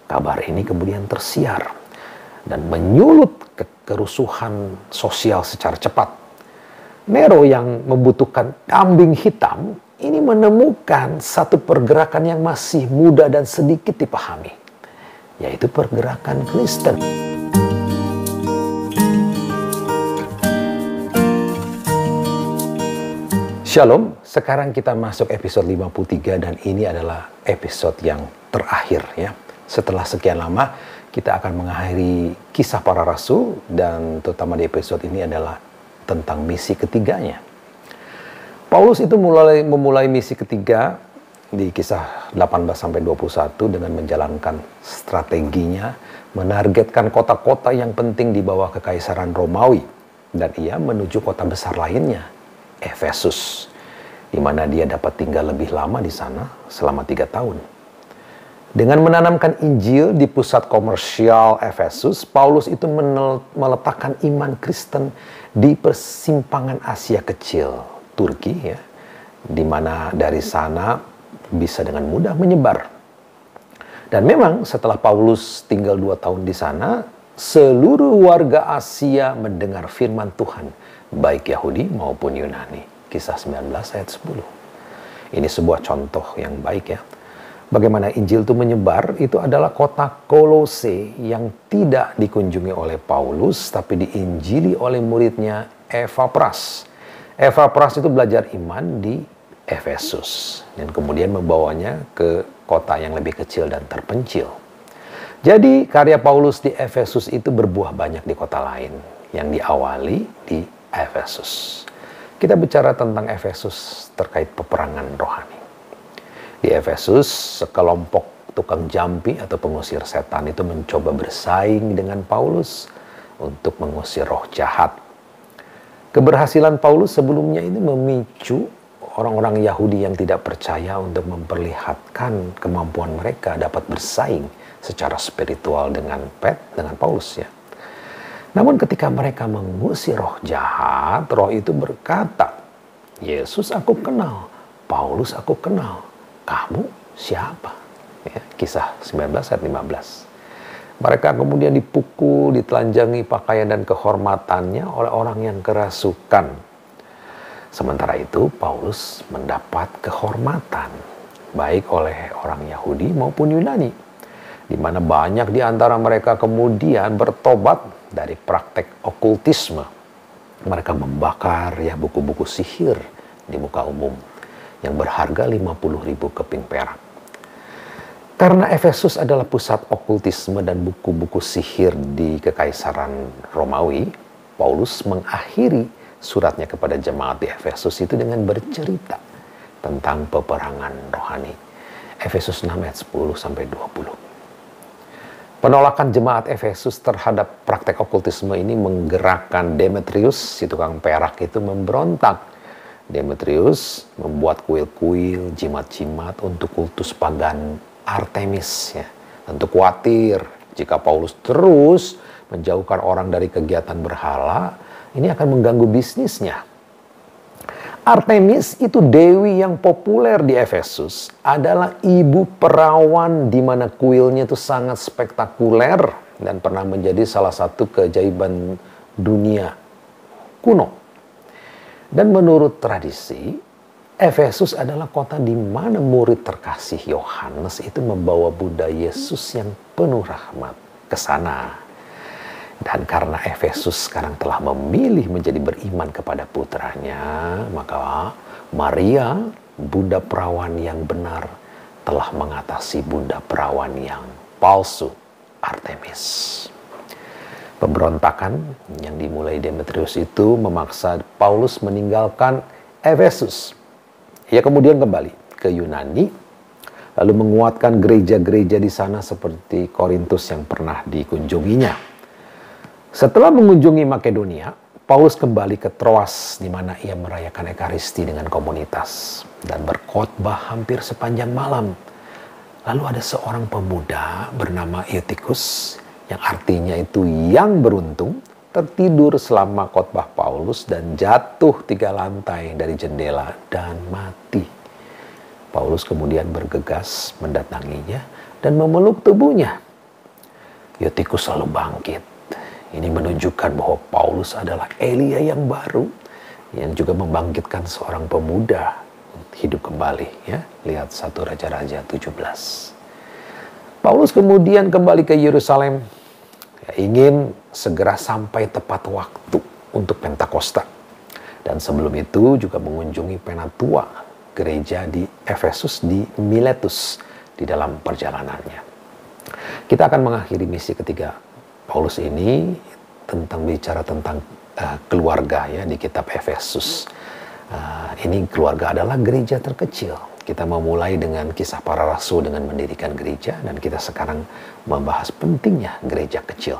Kabar ini kemudian tersiar dan menyulut kerusuhan sosial secara cepat. Nero yang membutuhkan kambing hitam ini menemukan satu pergerakan yang masih muda dan sedikit dipahami, yaitu pergerakan Kristen. Shalom, sekarang kita masuk episode 53 dan ini adalah episode yang terakhir ya. Setelah sekian lama kita akan mengakhiri kisah para rasul dan terutama di episode ini adalah tentang misi ketiganya. Paulus itu memulai misi ketiga di kisah 18-21 dengan menjalankan strateginya, menargetkan kota-kota yang penting di bawah kekaisaran Romawi dan ia menuju kota besar lainnya, Efesus, di mana dia dapat tinggal lebih lama di sana selama 3 tahun. Dengan menanamkan Injil di pusat komersial Efesus, Paulus itu meletakkan iman Kristen di persimpangan Asia Kecil, Turki ya, di mana dari sana bisa dengan mudah menyebar. Dan memang setelah Paulus tinggal 2 tahun di sana, seluruh warga Asia mendengar firman Tuhan, baik Yahudi maupun Yunani. Kisah 19 ayat 10. Ini sebuah contoh yang baik ya. Bagaimana Injil itu menyebar, itu adalah kota Kolose yang tidak dikunjungi oleh Paulus, tapi diinjili oleh muridnya Epapras. Epapras itu belajar iman di Efesus dan kemudian membawanya ke kota yang lebih kecil dan terpencil. Jadi karya Paulus di Efesus itu berbuah banyak di kota lain yang diawali di Efesus. Kita bicara tentang Efesus terkait peperangan rohani. Di Efesus, sekelompok tukang jampi atau pengusir setan itu mencoba bersaing dengan Paulus untuk mengusir roh jahat. Keberhasilan Paulus sebelumnya ini memicu orang-orang Yahudi yang tidak percaya untuk memperlihatkan kemampuan mereka dapat bersaing secara spiritual dengan Paulus ya. Namun ketika mereka mengusir roh jahat, roh itu berkata, Yesus aku kenal, Paulus aku kenal, kamu siapa? Ya, kisah 19 ayat 15. Mereka kemudian dipukul, ditelanjangi pakaian dan kehormatannya oleh orang yang kerasukan. Sementara itu Paulus mendapat kehormatan baik oleh orang Yahudi maupun Yunani, di mana banyak di antara mereka kemudian bertobat dari praktek okultisme. Mereka membakar ya buku-buku sihir di muka umum yang berharga 50.000 keping perak. Karena Efesus adalah pusat okultisme dan buku-buku sihir di kekaisaran Romawi, Paulus mengakhiri suratnya kepada jemaat di Efesus itu dengan bercerita tentang peperangan rohani. Efesus 6 ayat 10-20. Penolakan jemaat Efesus terhadap praktek okultisme ini menggerakkan Demetrius, si tukang perak itu memberontak. Demetrius membuat kuil-kuil, jimat-jimat untuk kultus pagan Artemis ya. Tentu khawatir jika Paulus terus menjauhkan orang dari kegiatan berhala, ini akan mengganggu bisnisnya. Artemis itu dewi yang populer di Efesus, adalah ibu perawan di mana kuilnya itu sangat spektakuler dan pernah menjadi salah satu keajaiban dunia kuno. Dan menurut tradisi, Efesus adalah kota di mana murid terkasih Yohanes itu membawa Bunda Yesus yang penuh rahmat ke sana. Dan karena Efesus sekarang telah memilih menjadi beriman kepada putranya, maka Maria, Bunda perawan yang benar, telah mengatasi Bunda perawan yang palsu, Artemis. Pemberontakan yang dimulai Demetrius itu memaksa Paulus meninggalkan Efesus. Ia kemudian kembali ke Yunani, lalu menguatkan gereja-gereja di sana seperti Korintus yang pernah dikunjunginya. Setelah mengunjungi Makedonia, Paulus kembali ke Troas di mana ia merayakan Ekaristi dengan komunitas dan berkhotbah hampir sepanjang malam. Lalu ada seorang pemuda bernama Eutikus yang artinya itu yang beruntung, tertidur selama khotbah Paulus dan jatuh 3 lantai dari jendela dan mati. Paulus kemudian bergegas mendatanginya dan memeluk tubuhnya. Eutikus selalu bangkit. Ini menunjukkan bahwa Paulus adalah Elia yang baru, yang juga membangkitkan seorang pemuda hidup kembali. Ya, lihat 1 Raja-Raja 17. Paulus kemudian kembali ke Yerusalem, ya, ingin segera sampai tepat waktu untuk Pentakosta. Dan sebelum itu juga mengunjungi penatua gereja di Efesus di Miletus di dalam perjalanannya. Kita akan mengakhiri misi ketiga Paulus ini bicara tentang keluarga ya di kitab Efesus. Ini keluarga adalah gereja terkecil. Kita memulai dengan kisah para rasul dengan mendirikan gereja, dan kita sekarang membahas pentingnya gereja kecil.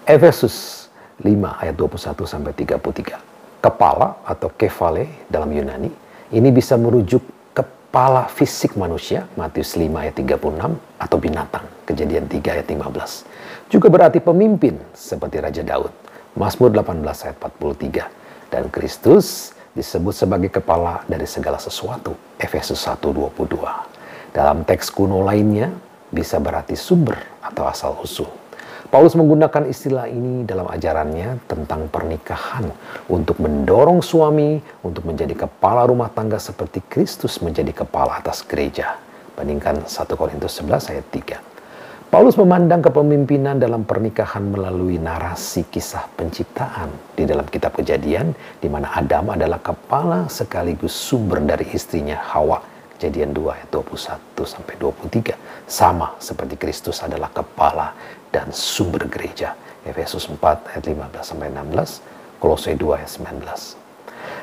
Efesus 5 ayat 21 sampai 33. Kepala atau kefale dalam Yunani ini bisa merujuk kepala fisik manusia, Matius 5 ayat 36, atau binatang, Kejadian 3 ayat 15. Juga berarti pemimpin seperti Raja Daud, Mazmur 18 ayat 43. Dan Kristus disebut sebagai kepala dari segala sesuatu, Efesus 1:22. Dalam teks kuno lainnya bisa berarti sumber atau asal usul. Paulus menggunakan istilah ini dalam ajarannya tentang pernikahan untuk mendorong suami untuk menjadi kepala rumah tangga seperti Kristus menjadi kepala atas gereja. Bandingkan 1 Korintus 11 ayat 3. Paulus memandang kepemimpinan dalam pernikahan melalui narasi kisah penciptaan di dalam kitab Kejadian, di mana Adam adalah kepala sekaligus sumber dari istrinya Hawa. Kejadian 2 ayat 21 sampai 23. Sama seperti Kristus adalah kepala dan sumber gereja. Efesus 4 ayat 15 sampai 16, Kolose 2 ayat 19.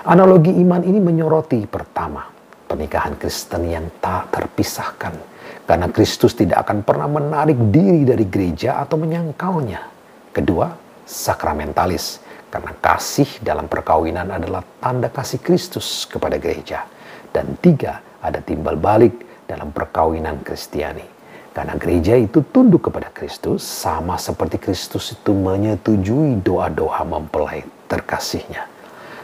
Analogi iman ini menyoroti pertama, pernikahan Kristen yang tak terpisahkan, karena Kristus tidak akan pernah menarik diri dari gereja atau menyangkalnya. Kedua, sakramentalis, karena kasih dalam perkawinan adalah tanda kasih Kristus kepada gereja. Dan tiga, ada timbal balik dalam perkawinan Kristiani. Karena gereja itu tunduk kepada Kristus, sama seperti Kristus itu menyetujui doa-doa mempelai terkasihnya.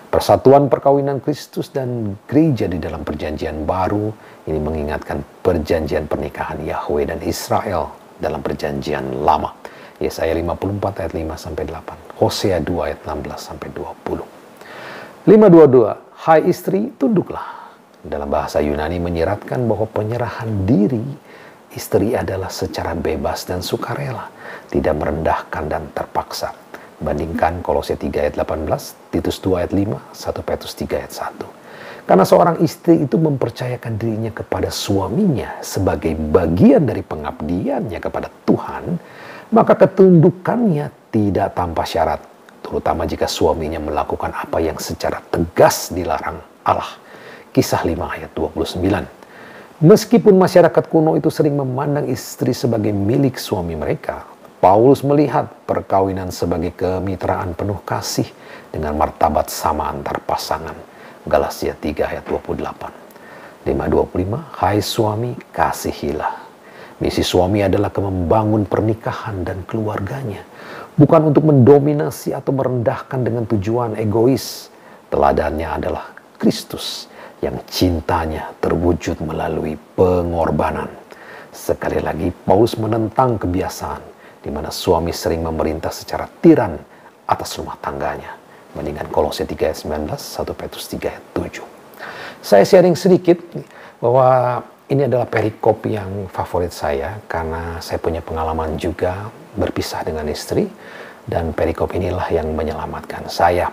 Persatuan perkawinan Kristus dan gereja di dalam perjanjian baru ini mengingatkan perjanjian pernikahan Yahweh dan Israel dalam perjanjian lama. Yesaya 54 ayat 5 sampai 8. Hosea 2 ayat 16 sampai 20. 5:22. Hai istri, tunduklah. Dalam bahasa Yunani menyiratkan bahwa penyerahan diri istri adalah secara bebas dan sukarela, tidak merendahkan dan terpaksa. Bandingkan Kolose 3 ayat 18, Titus 2 ayat 5, 1 Petrus 3 ayat 1. Karena seorang istri itu mempercayakan dirinya kepada suaminya sebagai bagian dari pengabdiannya kepada Tuhan, maka ketundukannya tidak tanpa syarat, terutama jika suaminya melakukan apa yang secara tegas dilarang Allah. Kisah 5 ayat 29. Meskipun masyarakat kuno itu sering memandang istri sebagai milik suami mereka, Paulus melihat perkawinan sebagai kemitraan penuh kasih dengan martabat sama antar pasangan. Galatia 3 ayat 28. 5:25. Hai suami, kasihilah. Misi suami adalah membangun pernikahan dan keluarganya, bukan untuk mendominasi atau merendahkan dengan tujuan egois. Teladannya adalah Kristus yang cintanya terwujud melalui pengorbanan. Sekali lagi, Paulus menentang kebiasaan di mana suami sering memerintah secara tiran atas rumah tangganya. Bandingkan Kolose 3 ayat 19, 1 Petrus 3 ayat 7. Saya sharing sedikit bahwa ini adalah perikop yang favorit saya karena saya punya pengalaman juga berpisah dengan istri, dan perikop inilah yang menyelamatkan saya.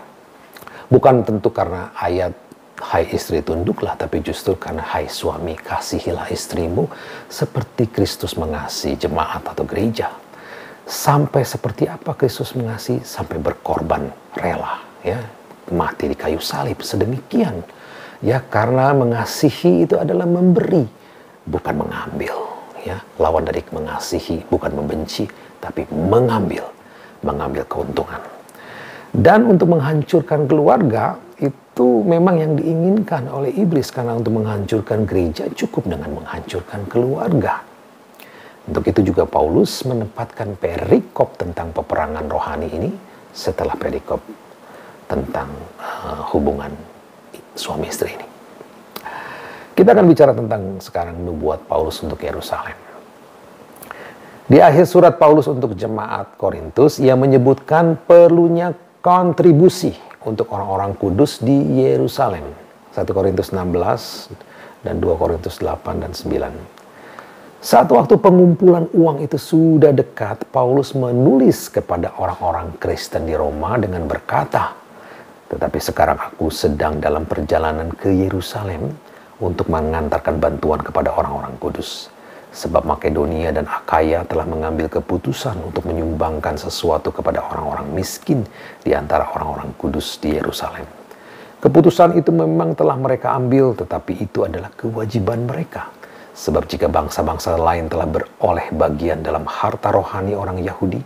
Bukan tentu karena ayat hai istri tunduklah, tapi justru karena hai suami kasihilah istrimu seperti Kristus mengasihi jemaat atau gereja. Sampai seperti apa Kristus mengasihi? Sampai berkorban rela, ya, mati di kayu salib sedemikian. Ya, karena mengasihi itu adalah memberi, bukan mengambil. Ya, lawan dari mengasihi bukan membenci, tapi mengambil keuntungan. Dan untuk menghancurkan keluarga itu memang yang diinginkan oleh iblis, karena untuk menghancurkan gereja cukup dengan menghancurkan keluarga. Untuk itu juga Paulus menempatkan perikop tentang peperangan rohani ini setelah perikop tentang hubungan suami istri ini. Kita akan bicara tentang sekarang nubuat Paulus untuk Yerusalem. Di akhir surat Paulus untuk jemaat Korintus, ia menyebutkan perlunya kontribusi untuk orang-orang kudus di Yerusalem. 1 Korintus 16 dan 2 Korintus 8 dan 9. Saat waktu pengumpulan uang itu sudah dekat, Paulus menulis kepada orang-orang Kristen di Roma dengan berkata, "Tetapi sekarang aku sedang dalam perjalanan ke Yerusalem untuk mengantarkan bantuan kepada orang-orang kudus. Sebab Makedonia dan Akaya telah mengambil keputusan untuk menyumbangkan sesuatu kepada orang-orang miskin di antara orang-orang kudus di Yerusalem. Keputusan itu memang telah mereka ambil, tetapi itu adalah kewajiban mereka. Sebab jika bangsa-bangsa lain telah beroleh bagian dalam harta rohani orang Yahudi,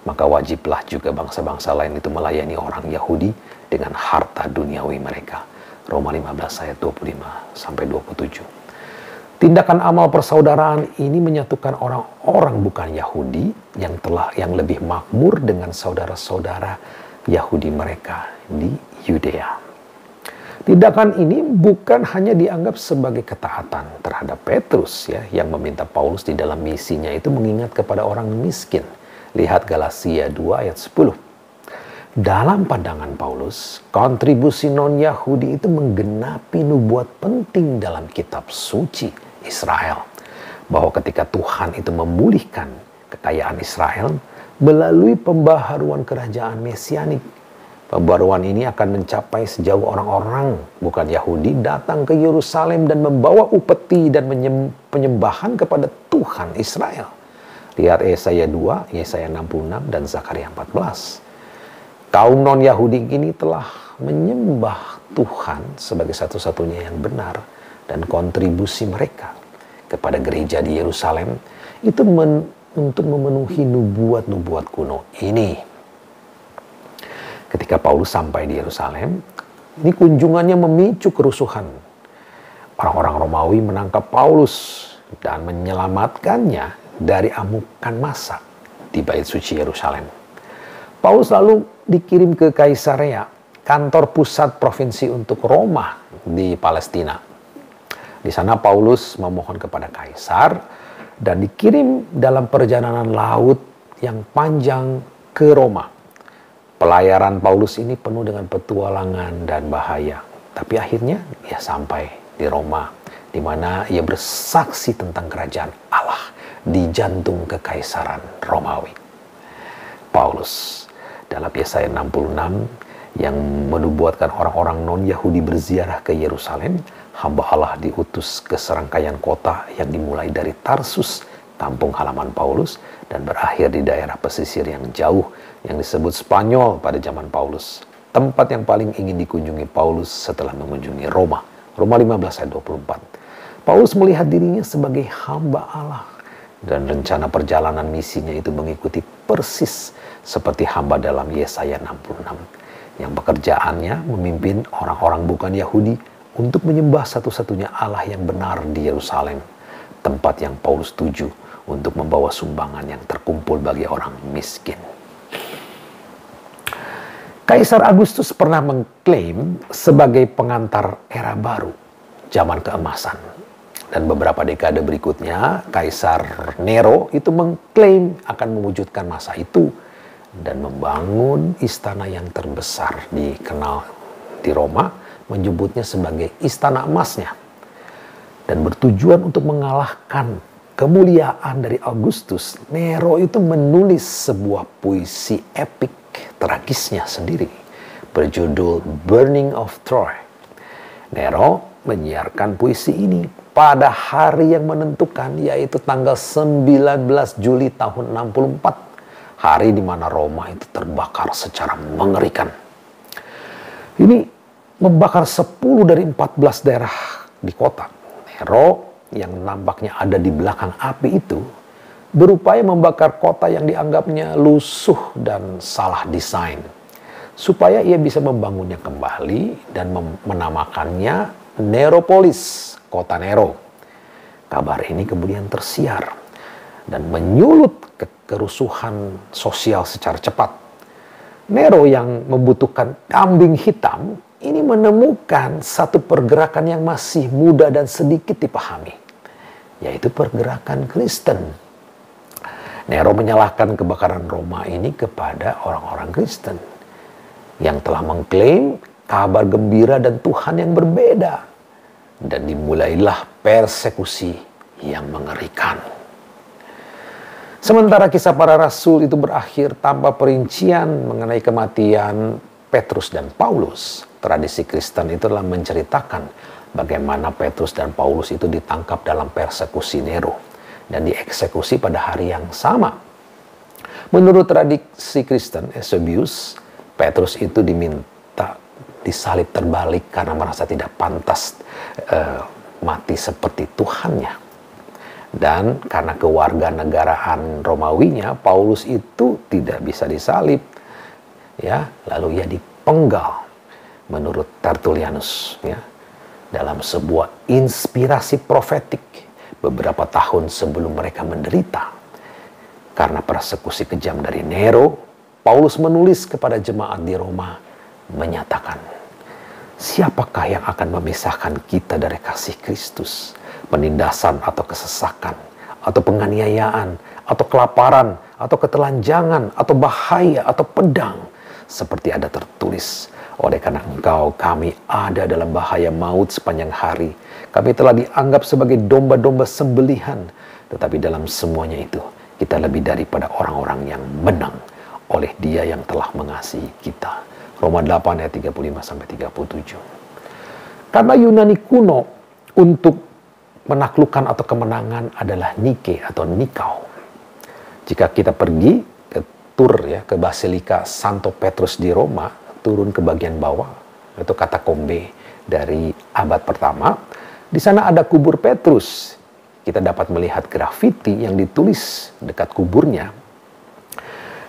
maka wajiblah juga bangsa-bangsa lain itu melayani orang Yahudi dengan harta duniawi mereka." Roma 15 ayat 25-27. Tindakan amal persaudaraan ini menyatukan orang-orang bukan Yahudi yang lebih makmur dengan saudara-saudara Yahudi mereka di Yudea. Tindakan ini bukan hanya dianggap sebagai ketaatan terhadap Petrus yang meminta Paulus di dalam misinya itu mengingat kepada orang miskin. Lihat Galatia 2 ayat 10. Dalam pandangan Paulus, kontribusi non-Yahudi itu menggenapi nubuat penting dalam kitab suci Israel. Bahwa ketika Tuhan itu memulihkan kekayaan Israel melalui pembaharuan kerajaan Mesianik. Pembaharuan ini akan mencapai sejauh orang-orang bukan Yahudi datang ke Yerusalem dan membawa upeti dan penyembahan kepada Tuhan Israel. Lihat Yesaya 2, Yesaya 66, dan Zakaria 14. Kaum non-Yahudi ini telah menyembah Tuhan sebagai satu-satunya yang benar, dan kontribusi mereka kepada gereja di Yerusalem itu untuk memenuhi nubuat-nubuat kuno ini. Ketika Paulus sampai di Yerusalem, ini kunjungannya memicu kerusuhan. Orang-orang Romawi menangkap Paulus dan menyelamatkannya dari amukan massa di Bait Suci Yerusalem. Paulus lalu dikirim ke Kaisarea, kantor pusat provinsi untuk Roma di Palestina. Di sana Paulus memohon kepada Kaisar dan dikirim dalam perjalanan laut yang panjang ke Roma. Pelayaran Paulus ini penuh dengan petualangan dan bahaya. Tapi akhirnya ia sampai di Roma, di mana ia bersaksi tentang kerajaan Allah di jantung kekaisaran Romawi. Paulus dalam Yesaya 66 yang menubuatkan orang-orang non-Yahudi berziarah ke Yerusalem, hamba Allah diutus ke serangkaian kota yang dimulai dari Tarsus, kampung halaman Paulus, dan berakhir di daerah pesisir yang jauh yang disebut Spanyol pada zaman Paulus. Tempat yang paling ingin dikunjungi Paulus setelah mengunjungi Roma. Roma 15 ayat 24. Paulus melihat dirinya sebagai hamba Allah, dan rencana perjalanan misinya itu mengikuti persis seperti hamba dalam Yesaya 66 yang pekerjaannya memimpin orang-orang bukan Yahudi untuk menyembah satu-satunya Allah yang benar di Yerusalem, tempat yang Paulus tuju untuk membawa sumbangan yang terkumpul bagi orang miskin. Kaisar Agustus pernah mengklaim sebagai pengantar era baru, zaman keemasan. Dan beberapa dekade berikutnya, Kaisar Nero itu mengklaim akan mewujudkan masa itu dan membangun istana yang terbesar dikenal di Roma, menyebutnya sebagai istana emasnya. Dan bertujuan untuk mengalahkan kemuliaan dari Agustus, Nero itu menulis sebuah puisi epik tragisnya sendiri berjudul Burning of Troy. Nero menyiarkan puisi ini pada hari yang menentukan, yaitu tanggal 19 Juli tahun 64. Hari di mana Roma itu terbakar secara mengerikan. Ini membakar 10 dari 14 daerah di kota. Nero yang nampaknya ada di belakang api itu berupaya membakar kota yang dianggapnya lusuh dan salah desain, supaya ia bisa membangunnya kembali dan menamakannya Neropolis, kota Nero. Kabar ini kemudian tersiar dan menyulut kerusuhan sosial secara cepat. Nero yang membutuhkan kambing hitam ini menemukan satu pergerakan yang masih muda dan sedikit dipahami, yaitu pergerakan Kristen. Nero menyalahkan kebakaran Roma ini kepada orang-orang Kristen yang telah mengklaim kabar gembira dan Tuhan yang berbeda. Dan dimulailah persekusi yang mengerikan. Sementara kisah para rasul itu berakhir tanpa perincian mengenai kematian Petrus dan Paulus. Tradisi Kristen itu telah menceritakan bagaimana Petrus dan Paulus itu ditangkap dalam persekusi Nero dan dieksekusi pada hari yang sama. Menurut tradisi Kristen, Eusebius, Petrus itu diminta disalib terbalik karena merasa tidak pantas mati seperti Tuhannya. Dan karena kewarganegaraan Romawinya, Paulus itu tidak bisa disalib. Ya, lalu ia dipenggal menurut Tertullianus, ya, dalam sebuah inspirasi profetik beberapa tahun sebelum mereka menderita. Karena persekusi kejam dari Nero, Paulus menulis kepada jemaat di Roma menyatakan, siapakah yang akan memisahkan kita dari kasih Kristus? Penindasan atau kesesakan, atau penganiayaan, atau kelaparan, atau ketelanjangan, atau bahaya, atau pedang. Seperti ada tertulis, oleh karena engkau kami ada dalam bahaya maut sepanjang hari. Kami telah dianggap sebagai domba-domba sembelihan. Tetapi dalam semuanya itu, kita lebih daripada orang-orang yang menang oleh Dia yang telah mengasihi kita. Roma 8 ayat 35-37. Karena Yunani kuno untuk menaklukkan atau kemenangan adalah Nike atau Nikau. Jika kita pergi ke Tour, ya, ke Basilika Santo Petrus di Roma, turun ke bagian bawah, itu katakombe dari abad pertama. Di sana ada kubur Petrus. Kita dapat melihat grafiti yang ditulis dekat kuburnya.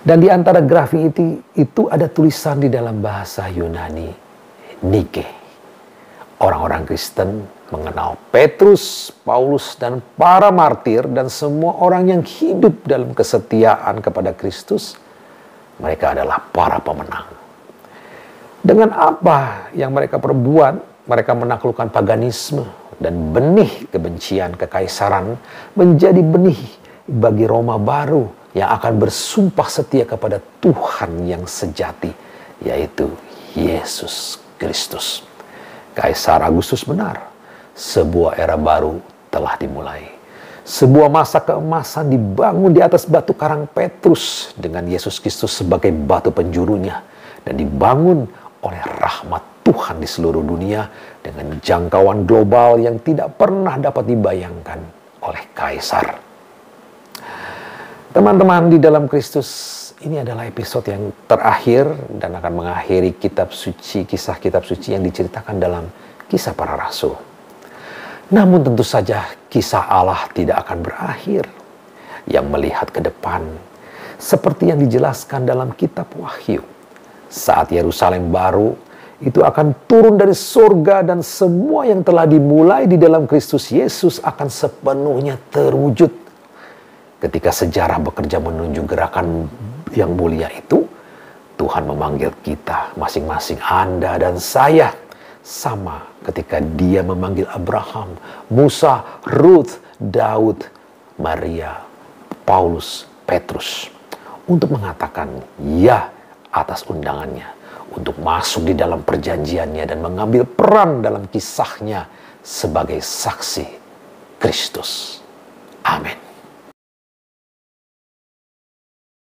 Dan di antara grafiti itu ada tulisan di dalam bahasa Yunani, Nike. Orang-orang Kristen mengenal Petrus, Paulus, dan para martir, dan semua orang yang hidup dalam kesetiaan kepada Kristus. Mereka adalah para pemenang. Dengan apa yang mereka perbuat, mereka menaklukkan paganisme dan benih kebencian kekaisaran menjadi benih bagi Roma baru yang akan bersumpah setia kepada Tuhan yang sejati, yaitu Yesus Kristus. Kaisar Agustus benar, sebuah era baru telah dimulai. Sebuah masa keemasan dibangun di atas batu karang Petrus dengan Yesus Kristus sebagai batu penjurunya, dan dibangun oleh rahmat Tuhan di seluruh dunia dengan jangkauan global yang tidak pernah dapat dibayangkan oleh kaisar. Teman-teman di dalam Kristus, ini adalah episode yang terakhir dan akan mengakhiri kitab suci, kisah kitab suci yang diceritakan dalam kisah para rasul. Namun tentu saja kisah Allah tidak akan berakhir. Yang melihat ke depan, seperti yang dijelaskan dalam kitab Wahyu. Saat Yerusalem baru itu akan turun dari surga dan semua yang telah dimulai di dalam Kristus Yesus akan sepenuhnya terwujud. Ketika sejarah bekerja menuju gerakan yang mulia itu, Tuhan memanggil kita, masing-masing Anda dan saya, sama ketika Dia memanggil Abraham, Musa, Ruth, Daud, Maria, Paulus, Petrus, untuk mengatakan ya atas undangannya, untuk masuk di dalam perjanjiannya dan mengambil peran dalam kisahnya sebagai saksi Kristus. Amin.